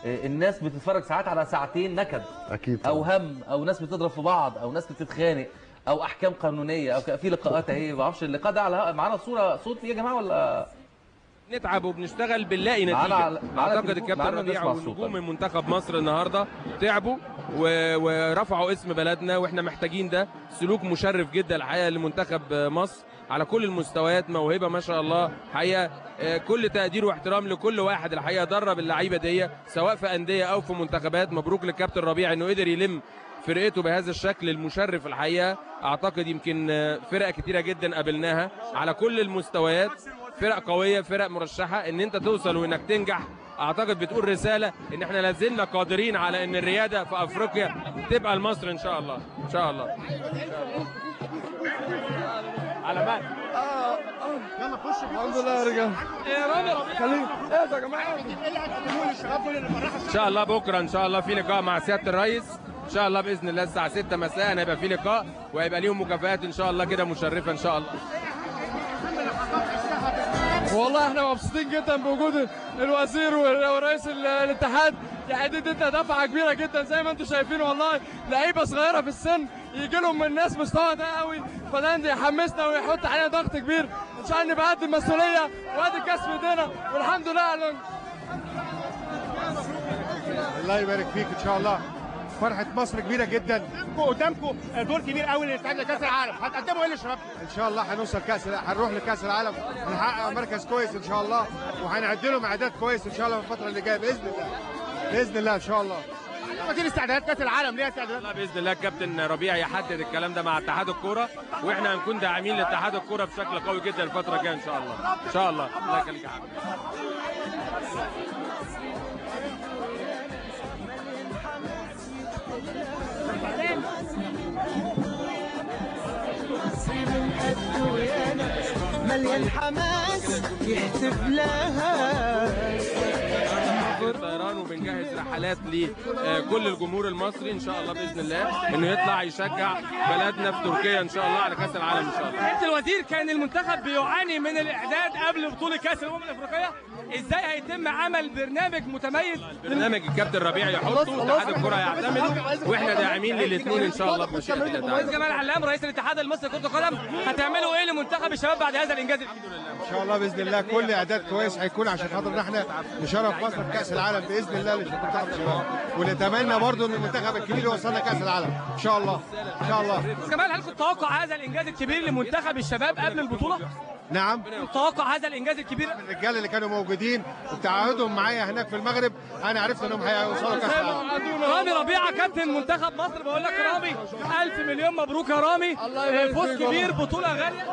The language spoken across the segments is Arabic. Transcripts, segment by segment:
الناس بتتفرج ساعات على ساعتين نكد اكيد او هم، او ناس بتضرب في بعض، او ناس بتتخانق، او احكام قانونيه، او في لقاءات اهي. ما اعرفش اللقاء ده على معانا صوره صوت فيه يا جماعه ولا نتعب وبنشتغل بنلاقي نتيجه. اعتقد الكابتن ربيع ونجوم من منتخب مصر النهارده تعبوا ورفعوا اسم بلدنا، واحنا محتاجين ده. سلوك مشرف جدا الحقيقه لمنتخب مصر على كل المستويات، موهبه ما شاء الله حقيقه. كل تقدير واحترام لكل واحد الحقيقه درب اللعيبه دي سواء في انديه او في منتخبات. مبروك للكابتن ربيع انه قدر يلم فرقته بهذا الشكل المشرف الحقيقه. اعتقد يمكن فرق كتيره جدا قابلناها على كل المستويات، فرق قويه، فرق مرشحه. ان انت توصل وانك تنجح اعتقد بتقول رساله ان احنا لازلنا قادرين على ان الرياده في افريقيا تبقى لمصر ان شاء الله. ان شاء الله. على مال يلا خش. الحمد لله يا رجاله. يا رامي خليك ايه يا جماعه اللي هتقدموه للشباب دول اللي فرحوا ان شاء الله. بكره ان شاء الله في لقاء مع سياده الرئيس ان شاء الله باذن الله الساعه 6 مساء هيبقى في لقاء، وهيبقى ليهم مكافآت ان شاء الله كده مشرفه ان شاء الله. والله احنا مبسوطين جدا بوجود الوزير ورئيس الاتحاد. يعني دي دفعه كبيره جدا زي ما انتم شايفين. والله لعيبه صغيره في السن يجي لهم من الناس مستوى ده قوي، فده يحمسنا ويحط علينا ضغط كبير. ان شاء الله نبقى قد المسؤوليه وقد الكاس في ايدينا، والحمد لله. الله يبارك فيك. ان شاء الله فرحه مصر كبيره جدا. قدامكم دور كبير قوي للاستعداد لكاس العالم. هتقدموا ايه للشباب؟ ان شاء الله هنوصل هنروح لكاس العالم، هنحقق مركز كويس ان شاء الله، وهنعد لهم اعداد كويس ان شاء الله في الفتره اللي جايه باذن الله. باذن الله ان شاء الله. وزير استعدادات كاس العالم ليه استعدادات؟ باذن الله الكابتن ربيع يحدد الكلام ده مع اتحاد الكوره، واحنا هنكون داعمين لاتحاد الكوره بشكل قوي جدا الفتره الجايه ان شاء الله. ان شاء الله. الله يخليك يا حبيبي. مليان حماس يهتف لها الطيران، وبنجهز رحلات لكل الجمهور المصري ان شاء الله باذن الله انه يطلع يشجع بلدنا في تركيا ان شاء الله على كاس العالم ان شاء الله. سياده الوزير، كان المنتخب بيعاني من الاعداد قبل بطوله كاس الامم الافريقيه، ازاي هيتم عمل برنامج متميز؟ برنامج الكابتن ربيع يحطه، اتحاد الكره يعتمده، واحنا داعمين للاثنين ان شاء الله بمشيئه الله. رئيس جمال علام رئيس الاتحاد المصري لكره القدم، هتعملوا ايه لمنتخب الشباب بعد هذا الانجاز؟ ان شاء الله باذن الله كل اعداد كويس هيكون عشان خاطر ان احنا نشرف مصر في كاس العالم باذن الله لمنتخب الشباب، ونتمنى برضه ان المنتخب الكبير يوصلنا كاس العالم ان شاء الله. ان شاء الله. رئيس جمال، هل كنت تتوقع هذا الانجاز الكبير لمنتخب الشباب قبل البطوله؟ نعم. تتوقع هذا الانجاز الكبير؟ الرجال اللي كانوا موجودين وتعهدهم معايا هناك في المغرب، انا عرفت انهم هيوصلوا كاس العالم. رامي ربيعه كابتن منتخب مصر، بقول لك رامي الف مليون مبروك يا رامي. فوز كبير، بطوله غاليه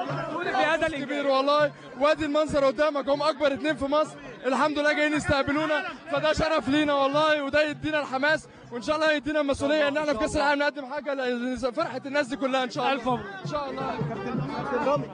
في هذا الانجاز والله. وادي المنظر قدامك، هم اكبر اتنين في مصر الحمد لله جايين يستقبلونا، فده شرف لينا والله، وده يدينا الحماس، وان شاء الله يدينا المسؤوليه ان احنا في كاس العالم نقدم حاجه لفرحه الناس دي كلها ان شاء الله. الف مبروك ان شاء الله. كابتن رامي.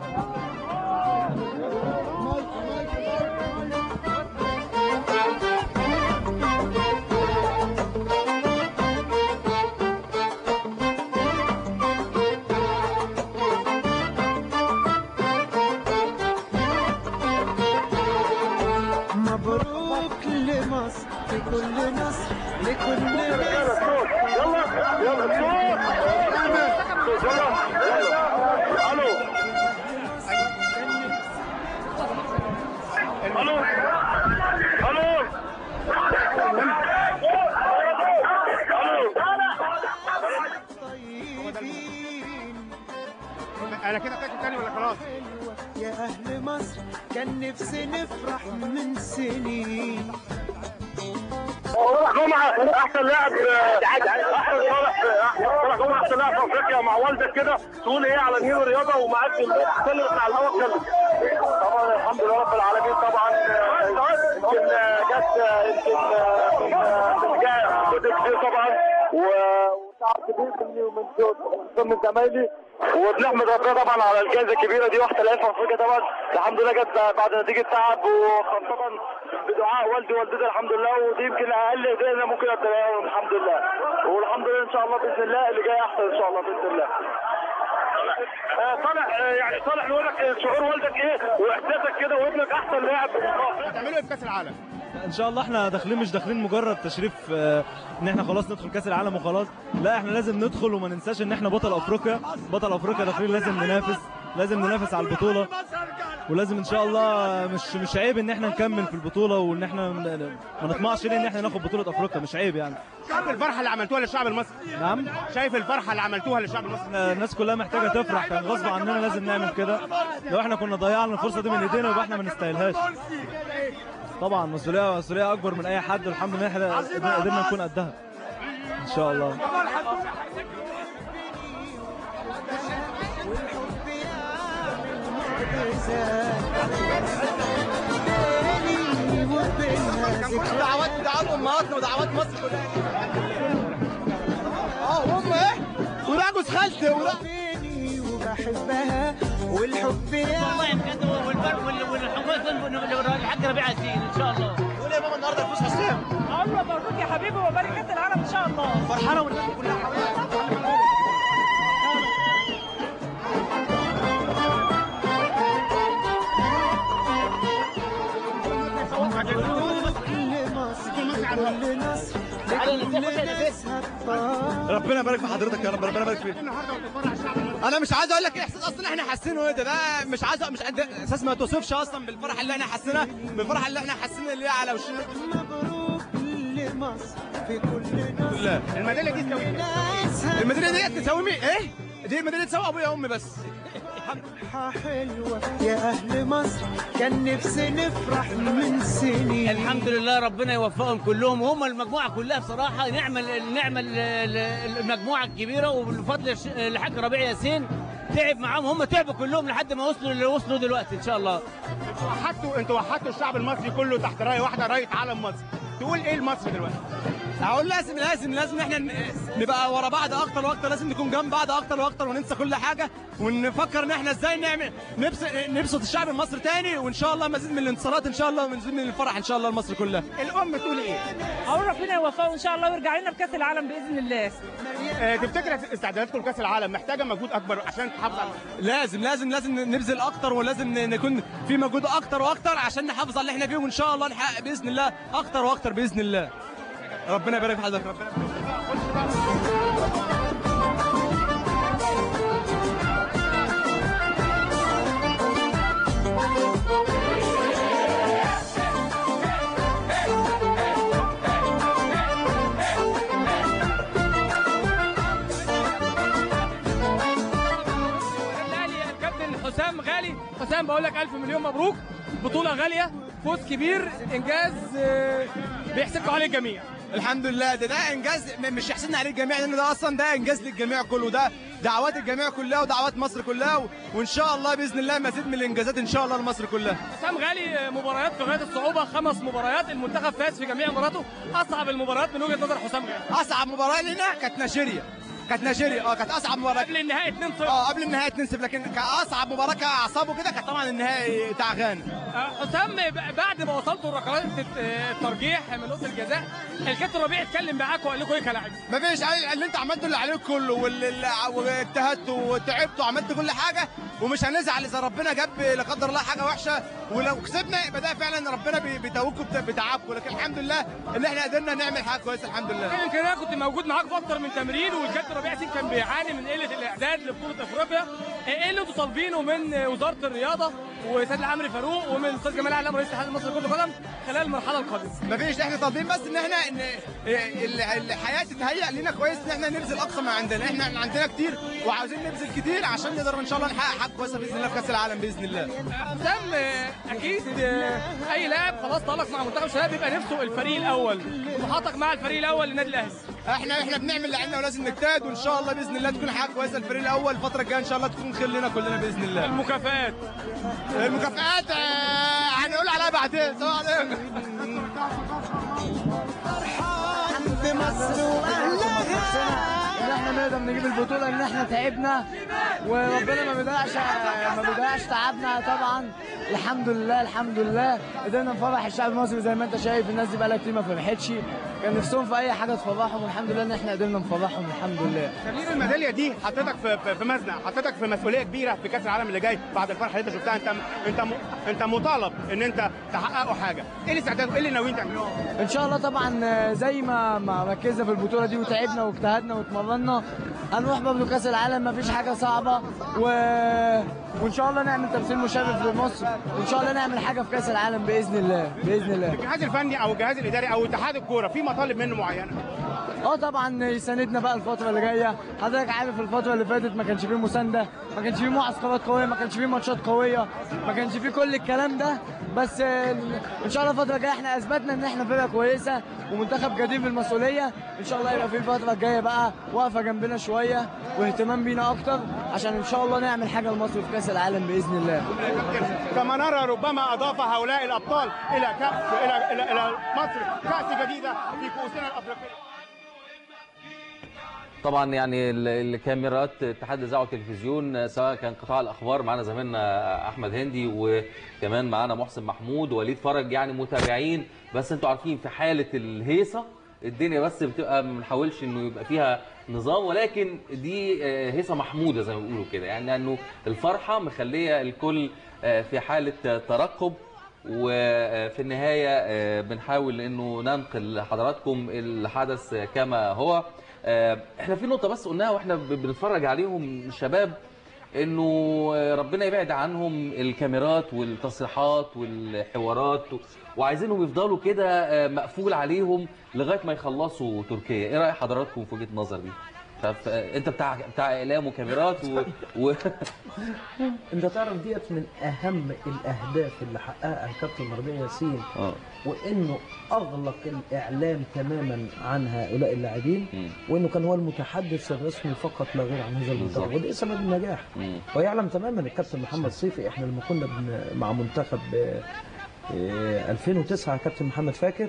مبروك لمصر في كل نصر لكل مصر. يلا يلا الو الو انا كده تاكل تاني ولا خلاص؟ يا اهل مصر كان نفسي نفرح من سنين. صلاح جمعة احسن لاعب، صلاح جمعة احسن لاعب في افريقيا. مع والدك كده تقول ايه على نيل الرياضه ومعاك تتكلم على الهواء اتكلم. طبعا الحمد لله رب العالمين. طبعا يمكن جت كتير طبعا وتعب كبير من زمايلي، وبنحمد ربنا طبعا على الجائزه الكبيره دي. واحده لعيبه في افريقيا طبعا الحمد لله جت بعد نتيجه تعب، وخاصه بدعاء والدي ووالدتي الحمد لله، ودي يمكن اقل هديه ممكن ابتديها الحمد لله. والحمد لله ان شاء الله باذن الله اللي جاي احسن ان شاء الله باذن الله. صالح، يعني صالح نقول لك شعور والدك ايه واحساسك كده وابنك احسن لاعب. هتعملوا ايه في كاس العالم؟ ان شاء الله احنا داخلين، مش داخلين مجرد تشريف ان احنا خلاص ندخل كاس العالم وخلاص، لا احنا لازم ندخل وما ننساش ان احنا بطل افريقيا، بطل افريقيا داخلين لازم ننافس على البطوله، ولازم ان شاء الله مش عيب ان احنا نكمل في البطوله، وان احنا ما نطمعش ليه ان احنا ناخد بطوله افريقيا، مش عيب يعني. شايف الفرحه اللي عملتوها للشعب المصري؟ نعم، شايف الفرحه اللي عملتوها للشعب المصري؟ الناس كلها محتاجه تفرح، كان غصب عننا لازم نعمل كده، لو احنا كنا ضيعنا الفرصه دي من ايدينا يبقى احنا ما نستاهلهاش. طبعا مسؤوليه اكبر من اي حد، والحمد لله احنا قدرنا نكون قدها ان شاء الله. دعوات امهاتنا ودعوات مصر كلها. وام ايه؟ وراجوز خالتي وبحبها والحب والله بجد، والحاج ربيع ياسين ان شاء الله. قول يا ماما النهارده الفوز حسام. الله مبروك يا حبيبي وبارك كاس العالم ان شاء الله. فرحانه والناس كلها حواليك. ربنا يبارك في حضرتك يا رب، ربنا يبارك فيك. انا مش عايز اقول لك ايه احساس اصلا احنا حاسينه، ايه ده مش عايز، مش اساس ما توصفش اصلا بالفرحه اللي احنا حاسينها، بالفرحه اللي احنا حاسينها اللي هي على وشنا. مبروك لمصر في كل لا الميداليه دي تساوي الميداليه دي تساوي مين؟ ايه؟ دي الميداليه تساوي ابويا وامي بس. فرحة حلوة يا أهل مصر، كان نفسي نفرح من سنين. الحمد لله ربنا يوفقهم كلهم، وهم المجموعة كلها بصراحة نعمل المجموعة الكبيرة، وبفضل الحاج ربيع ياسين تعب معاهم، هم تعبوا كلهم لحد ما وصلوا اللي وصلوا دلوقتي إن شاء الله. انتوا وحدتوا الشعب المصري كله تحت راية واحدة، راية علم مصر. تقول ايه لمصر دلوقتي؟ هقول لازم احنا نبقى ورا بعض اكتر واكتر، لازم نكون جنب بعض اكتر واكتر، وننسى كل حاجه، ونفكر ان احنا ازاي نبسط الشعب المصري تاني، وان شاء الله مزيد من الانتصارات ان شاء الله، ومزيد من الفرح ان شاء الله لمصر كلها. الام تقول ايه؟ اقول ربنا يوفقه ان شاء الله ويرجع لنا بكاس العالم باذن الله. تفتكر استعداداتكم لكاس العالم محتاجه مجهود اكبر عشان تحافظ على لازم نبذل اكتر، ولازم نكون في مجهود اكتر واكتر عشان نحافظ على اللي احنا فيه، وان شاء الله نحقق باذن الله اكتر واكتر باذن الله. ربنا يبارك في حضرتك. ربنا حسام غالي. حسام بقول لك 1000 مليون مبروك، بطولة غالية، فوز كبير، إنجاز بيحسدكوا عليه الجميع. الحمد لله، ده انجاز مش يحسدنا عليه الجميع، لان ده اصلا ده انجاز للجميع كله، ده دعوات الجميع كلها ودعوات مصر كلها، وان شاء الله باذن الله مزيد من الانجازات ان شاء الله لمصر كلها. حسام غالي مباريات في غايه الصعوبه، 5 مباريات، المنتخب فاز في جميع مباراته. اصعب المباريات من وجهه نظر حسام غالي؟ اصعب مباراه لنا كانت نيجيريا، كانت اصعب مباراه قبل النهائي 2-0. قبل النهائي 2-0، لكن كاصعب مباراه كاعصابه كده كانت طبعا النهائي بتاع غانا. حسام بعد ما وصلتوا لركلات الترجيح من نقطه الجزاء، الكابتن ربيع اتكلم معاكم وقال لكم ايه كلاعب؟ مفيش، اللي انت عملتوا اللي عليك كله، واجتهدتوا وتعبتوا وعملتوا كل حاجه، ومش هنزعل اذا ربنا جاب لا قدر الله حاجه وحشه، ولو كسبنا يبقى ده فعلا ربنا بيتوجكم بتعبكم، لكن الحمد لله ان احنا قدرنا نعمل حاجه كويسه الحمد لله. يمكن انا كنت موجود معاك في اكتر من تمرين، والكابتن ربيع ياسين كان بيعاني من قله الاعداد لبطوله افريقيا. ايه اللي انتوا طالبينه من وزاره الرياضه وسيد العمري فاروق ومن الاستاذ جمال علام رئيس الاتحاد المصري لكره القدم خلال المرحله القادمه؟ مفيش، احنا طالبين بس ان احنا الحياه تتهيأ لنا كويس، ان احنا نبذل اقصى ما عندنا، احنا عندنا كتير وعاوزين نبذل كتير عشان نقدر ان شاء الله نحقق حاجه كويسه باذن الله في كاس العالم باذن الله. حسام اكيد اي لاعب خلاص تألق مع منتخب الشباب بيبقى نفسه الفريق الاول، طموحاتك مع الفريق الاول للنادي الاهلي؟ احنا بنعمل اللي علينا ولازم نجتهد، وان شاء الله باذن الله تكون حاجه كويسه الفريق الاول الفتره الجايه ان شاء الله تكون خير لنا كلنا باذن الله. المكافآت هنقول عليها بعدين. السلام عليكم. فرحان بمصر واهلها نقدر نجيب البطوله، ان احنا تعبنا وربنا ما بيضيعش تعبنا طبعا. الحمد لله الحمد لله قدرنا نفرح الشعب المصري. زي ما انت شايف الناس دي بقالها كتير ما فرحتش، كان نفسهم في اي حاجه تفرحهم، والحمد لله ان احنا قدرنا نفرحهم الحمد لله. تغيير الميداليه دي حطيتك في مزنق، حطيتك في مسؤوليه كبيره في كاس العالم اللي جاي بعد الفرحه اللي انت شفتها. انت مطالب ان انت تحققوا حاجه. ايه الاستعداد وايه اللي ناويين تعملوه؟ ان شاء الله طبعا زي ما ركزنا في البطوله دي وتعبنا واجتهدنا واتمرنا، هنروح برضه كاس العالم. ما فيش حاجه صعبه وان شاء الله نعمل تمثيل مشرف لمصر، وان شاء الله نعمل حاجه في كاس العالم باذن الله باذن الله. الجهاز الفني او الجهاز الاداري او اتحاد الكوره في مطالب منه معينه؟ طبعا يساندنا بقى الفتره اللي جايه. حضرتك عارف الفتره اللي فاتت ما كانش فيه مسانده، ما كانش فيه معسكرات قويه، ما كانش فيه ماتشات قويه، ما كانش فيه كل الكلام ده. بس ان شاء الله الفتره الجايه احنا اثبتنا ان احنا فرقه كويسه ومنتخب جدير بالمسؤوليه. ان شاء الله يبقى في الفتره الجايه بقى واقفه جنبنا شويه واهتمام بينا اكتر، عشان ان شاء الله نعمل حاجه لمصر في كاس العالم باذن الله. كما نرى ربما اضاف هؤلاء الابطال الى الى مصر كاس جديده في كؤوسنا الافريقيه. طبعا يعني الكاميرات اتحاد الاذاعه والتلفزيون، سواء كان قطاع الاخبار معانا زميلنا احمد هندي، وكمان معانا محسن محمود ووليد فرج، يعني متابعين. بس انتوا عارفين في حاله الهيصه الدنيا بس بتبقى ما بنحاولش انه يبقى فيها نظام، ولكن دي هيصه محموده زي ما بيقولوا كده، يعني انه الفرحه مخليه الكل في حاله ترقب. وفي النهايه بنحاول انه ننقل لحضراتكم الحدث كما هو. احنا في نقطه بس قلناها واحنا بنتفرج عليهم الشباب، انه ربنا يبعد عنهم الكاميرات والتصريحات والحوارات، وعايزينهم يفضلوا كده مقفول عليهم لغايه ما يخلصوا تركيا. ايه راي حضراتكم في وجهه النظر دي؟ انت بتاع اعلام وكاميرات انت تعرف ديت من اهم الاهداف اللي حققها الكابتن ربيع ياسين، وانه اغلق الاعلام تماما عن هؤلاء اللاعبين، وانه كان هو المتحدث الرسمي فقط لا غير عن هذا المنتخب، وده سبب النجاح. ويعلم تماما الكابتن محمد صيفي، احنا لما كنا مع منتخب 2009 كابتن محمد فاكر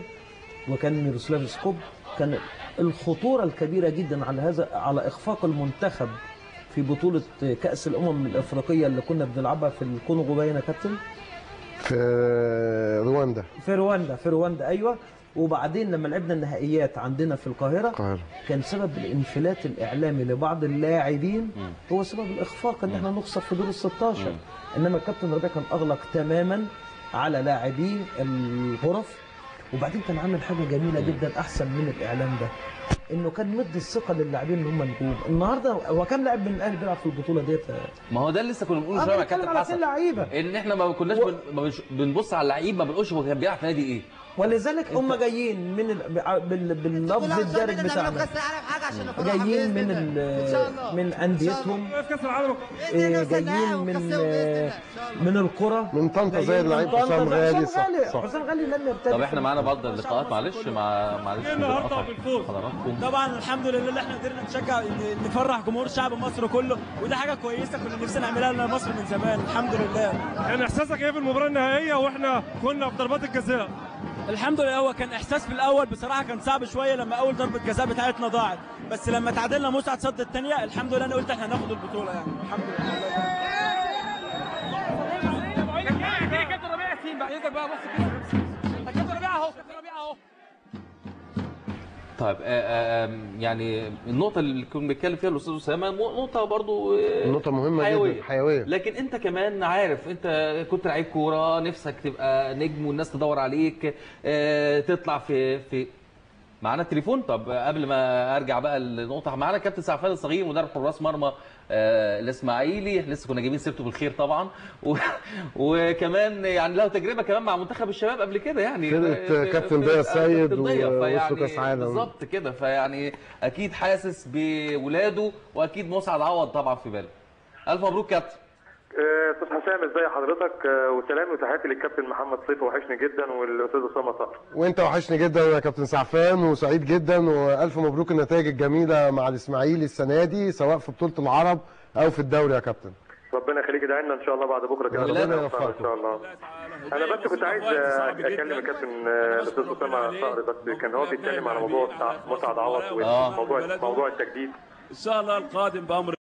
وكان ميروسلاف سكوب، كان الخطورة الكبيرة جدا على إخفاق المنتخب في بطولة كأس الأمم الأفريقية اللي كنا بنلعبها في الكونغو باينة كابتن، في رواندا. في رواندا أيوة. وبعدين لما لعبنا النهائيات عندنا في القاهرة كان سبب الانفلات الإعلامي لبعض اللاعبين هو سبب الإخفاق إن احنا نخسر في دور ال16. إنما الكابتن ربيع كان أغلق تماما على لاعبي الغرف. وبعدين كان عامل حاجه جميله جدا احسن من الاعلام ده، انه كان مدي الثقه للاعبين ان هم نجوم. النهارده هو كام لاعب من الاهلي بيلعب في البطوله ديت؟ ما هو ده اللي لسه كنا بنقوله شويه مع كابتن حسن، ان احنا ما كناش بنبص على اللعيب، ما بنقولش هو كان بيلعب في نادي ايه. ولذلك هم جايين من باللفظ الدارج بتاعنا، جايين من انديتهم، جايين من القرى، من طنطا زي اللعيب حسام غالي. حسام غالي لم يرتد. طب احنا معانا بعض اللقاءات، معلش حضراتكم. طبعا الحمد لله اللي احنا قدرنا نشجع نفرح جمهور شعب مصر كله، وده حاجه كويسه كنا نفسنا نعملها لمصر من زمان. الحمد لله. كان احساسك ايه في المباراه النهائيه واحنا كنا في ضربات الجزاء؟ الحمد لله هو كان احساس في الاول بصراحه كان صعب شويه لما اول ضربه جزاء بتاعتنا ضاعت، بس لما تعادلنا مسعد صد الثانيه الحمد لله انا قلت احنا هناخد البطوله يعني الحمد لله. كابتن ربيع ياسين بقى يقدر بقى بص كابتن ربيع اهو، كابتن ربيع اهو. طيب يعني النقطة اللي كنا بنتكلم فيها الأستاذ أسامة نقطة برضو نقطة مهمة جدا حيوية، لكن أنت كمان عارف أنت كنت لعيب كورة، نفسك تبقى نجم والناس تدور عليك، تطلع في معانا التليفون. طب قبل ما أرجع بقى للنقطة، معانا كابتن سعفان الصغير مدرب حراس مرمى الاسماعيلي، لسه كنا جايبين سيرته بالخير طبعا، وكمان يعني له تجربه كمان مع منتخب الشباب قبل كده، يعني فرقه كابتن ضياء السيد ووصلوا كاس عالم بالظبط كده، فيعني اكيد حاسس بولاده، واكيد مسعد عوض طبعا في باله. الف مبروك كابتن. استاذ حسام ازي حضرتك، وسلامي وتحياتي للكابتن محمد صيفي، وحشني جدا، والاستاذ اسامه صقر. وانت وحشني جدا يا كابتن سعفان، وسعيد جدا، والف مبروك النتائج الجميله مع الاسماعيلي السنه دي سواء في بطوله العرب او في الدوري يا كابتن. ربنا يخليك، ادعي لنا ان شاء الله بعد بكره كده ربنا يوفقك ان شاء الله. انا بس كنت عايز اكلم الكابتن الاستاذ اسامه صقر، بس كان هو بيتكلم على موضوع مسعد عوض وموضوع التجديد. ان شاء الله القادم بامر